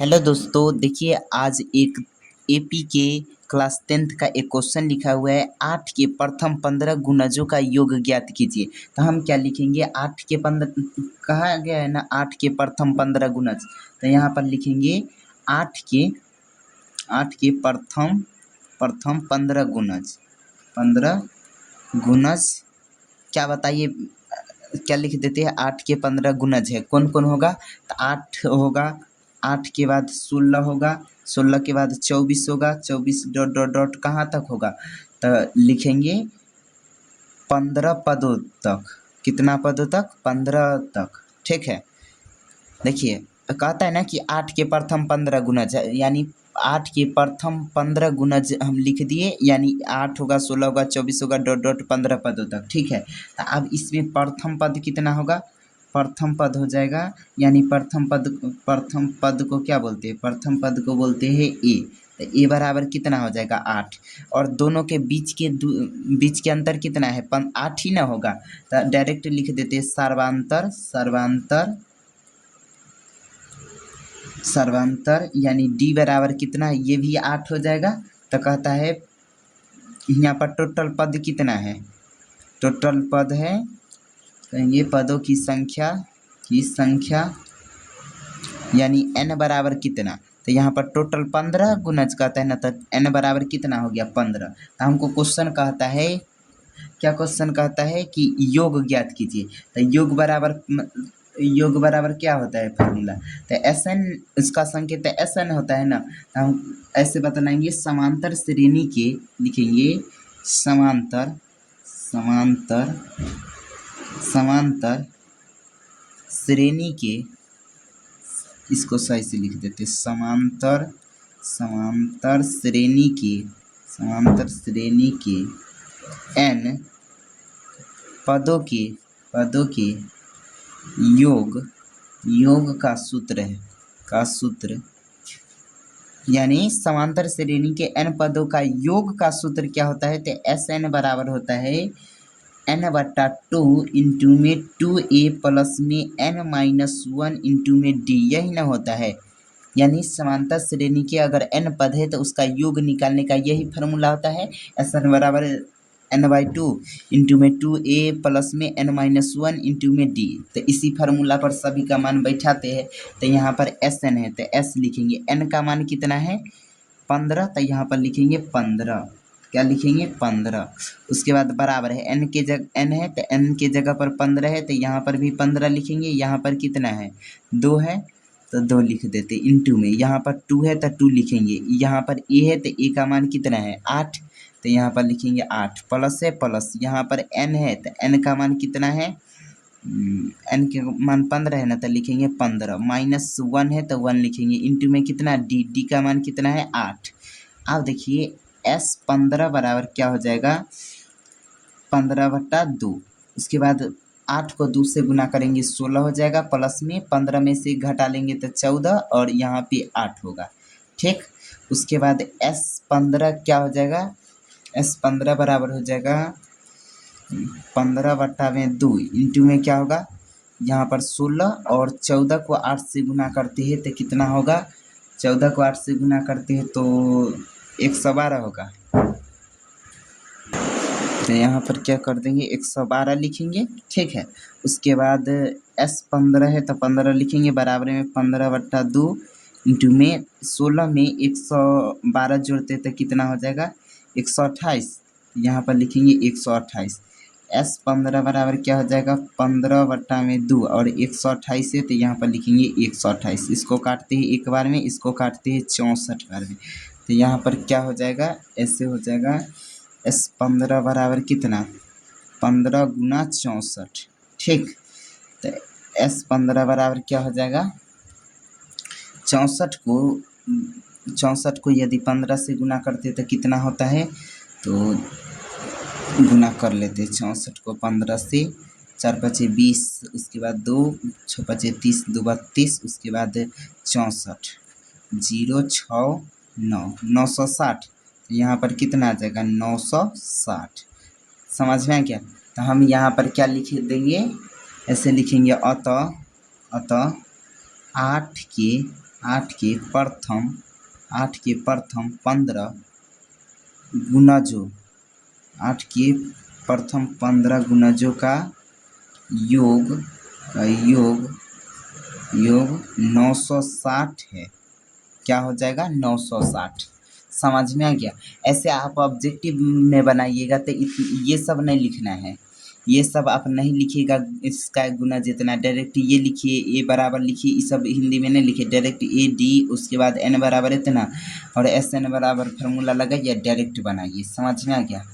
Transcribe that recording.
Hello दोस्तों, देखिए आज एक एपी के क्लास 10th का एक क्वेश्चन लिखा हुआ है। 8 के प्रथम 15 गुणजों का योग ज्ञात कीजिए। तो हम क्या लिखेंगे, 8 के 15 कहा गया है ना, 8 के प्रथम 15 गुणज। तो यहाँ पर लिखेंगे 8 के प्रथम 15 गुणज। 15 गुणज क्या बताइए, क्या लिख देते हैं। 8 के 15 गुणज है, कौन कौन होगा। तो 8 होगा, 8 के बाद 16 होगा, 16 के बाद 24 होगा, 24 डॉट डॉट डॉट कहाँ तक होगा। तो लिखेंगे 15 पदों तक। कितना पदों तक, 15 तक। ठीक है, देखिए कहता है ना कि 8 के प्रथम 15 गुणज है, यानी 8 के प्रथम 15 गुणज हम लिख दिए, यानी 8 होगा, 16 होगा, 24 होगा, डॉट डॉट 15 पदों तक। ठीक है, तो अब इसमें प्रथम पद कितना होगा, प्रथम पद हो जाएगा, यानी प्रथम पद को क्या बोलते हैं, प्रथम पद को बोलते हैं ए। तो ए बराबर कितना हो जाएगा 8, और दोनों के बीच के अंतर कितना है, 8 ही ना होगा। तो डायरेक्ट लिख देते हैं सर्वांतर, यानी डी बराबर कितना है, ये भी 8 हो जाएगा। तो कहता है यहाँ पर टोटल पद कितना है, टोटल पद है, ये पदों की संख्या यानी n बराबर कितना। तो यहाँ पर टोटल 15 गुणज कहता है ना, तो n बराबर कितना हो गया 15। तो हमको क्वेश्चन कहता है, क्या क्वेश्चन कहता है कि योग ज्ञात कीजिए। तो योग बराबर क्या होता है फॉर्मूला। तो Sn, इसका संकेत Sn होता है ना। तो हम ऐसे बताएंगे, समांतर श्रेणी के लिखेंगे, समांतर श्रेणी के, इसको सही से लिख देते, समांतर श्रेणी के n पदों के योग का सूत्र यानी समांतर श्रेणी के n पदों का योग का सूत्र क्या होता है। तो Sn बराबर होता है n/2 इंटू में 2a प्लस में n-1 इंटू में d, यही ना होता है। यानी समांतर श्रेणी के अगर n पद है तो उसका योग निकालने का यही फार्मूला होता है। Sn बराबर n/2 इंटू में 2a प्लस में n-1 इंटू में d। तो इसी फार्मूला पर सभी का मान बैठाते हैं। तो यहाँ पर Sn है, तो s लिखेंगे, n का मान कितना है 15। तो यहाँ पर लिखेंगे 15, क्या लिखेंगे 15। उसके बाद बराबर है n है, तो n के जगह पर 15 है, तो यहाँ पर भी 15 लिखेंगे। यहाँ पर कितना है 2 है, तो 2 लिख देते इंटू में, यहाँ पर 2 है तो 2 लिखेंगे। यहाँ पर a है, तो a का मान कितना है 8, तो यहाँ पर लिखेंगे 8, प्लस है प्लस, यहाँ पर n है, तो n का मान कितना है, n के मान 15 है ना, तो लिखेंगे 15, -1 है तो 1 लिखेंगे, इंटू में कितना d का मान कितना है 8। अब देखिए S15 बराबर क्या हो जाएगा 15/2। उसके बाद 8 को 2 से गुना करेंगे 16 हो जाएगा, प्लस में 15 में से घटा लेंगे तो 14, और यहाँ पे 8 होगा। ठीक, उसके बाद S15 क्या हो जाएगा, S15 बराबर हो जाएगा 15/2 इंटू में क्या होगा, यहाँ पर 16 और 14 को 8 से गुना करते हैं तो कितना होगा, 14 को 8 से गुना करते हैं तो 112 होगा। तो यहाँ पर क्या कर देंगे 112 लिखेंगे। ठीक है, उसके बाद S15 है तो 15 लिखेंगे, बराबर में 15/2 इंटू में 16 में 112 जोड़ते तो कितना हो जाएगा 128। यहाँ पर लिखेंगे 128। S15 बराबर क्या हो जाएगा 15/2 और 128 है, तो यहाँ पर लिखेंगे 128। इसको काटते हैं एक बार में, इसको काटते हैं 64 बार में, तो यहाँ पर क्या हो जाएगा, ऐसे हो जाएगा S15 बराबर कितना 15 गुना 64। ठीक, तो S15 बराबर क्या हो जाएगा 64 को यदि 15 से गुना करते तो कितना होता है, तो गुना कर लेते 64 को 15 से, 4×5 = 20, उसके बाद 2 6×5 = 30, 2 × 32, उसके बाद 64, 0 6 9 960। यहाँ पर कितना आ जाएगा 960। समझ में क्या। तो हम यहाँ पर क्या लिख देंगे, ऐसे लिखेंगे अतः 8 के 8 के प्रथम 15 गुणजों, 8 के प्रथम 15 गुणजों का योग 960 है। क्या हो जाएगा? 960। समझ में आ गया? ऐसे आप ऑब्जेक्टिव में बनाइएगा तो ये सब नहीं लिखना है, ये सब आप नहीं लिखिएगा। इसका गुना जितना डायरेक्ट ये लिखिए, ए बराबर लिखिए, ये सब हिंदी में नहीं लिखिए, डायरेक्ट ए डी, उसके बाद एन बराबर इतना और एस एन बराबर फार्मूला लगाइए, डायरेक्ट बनाइए। समझ में आ गया?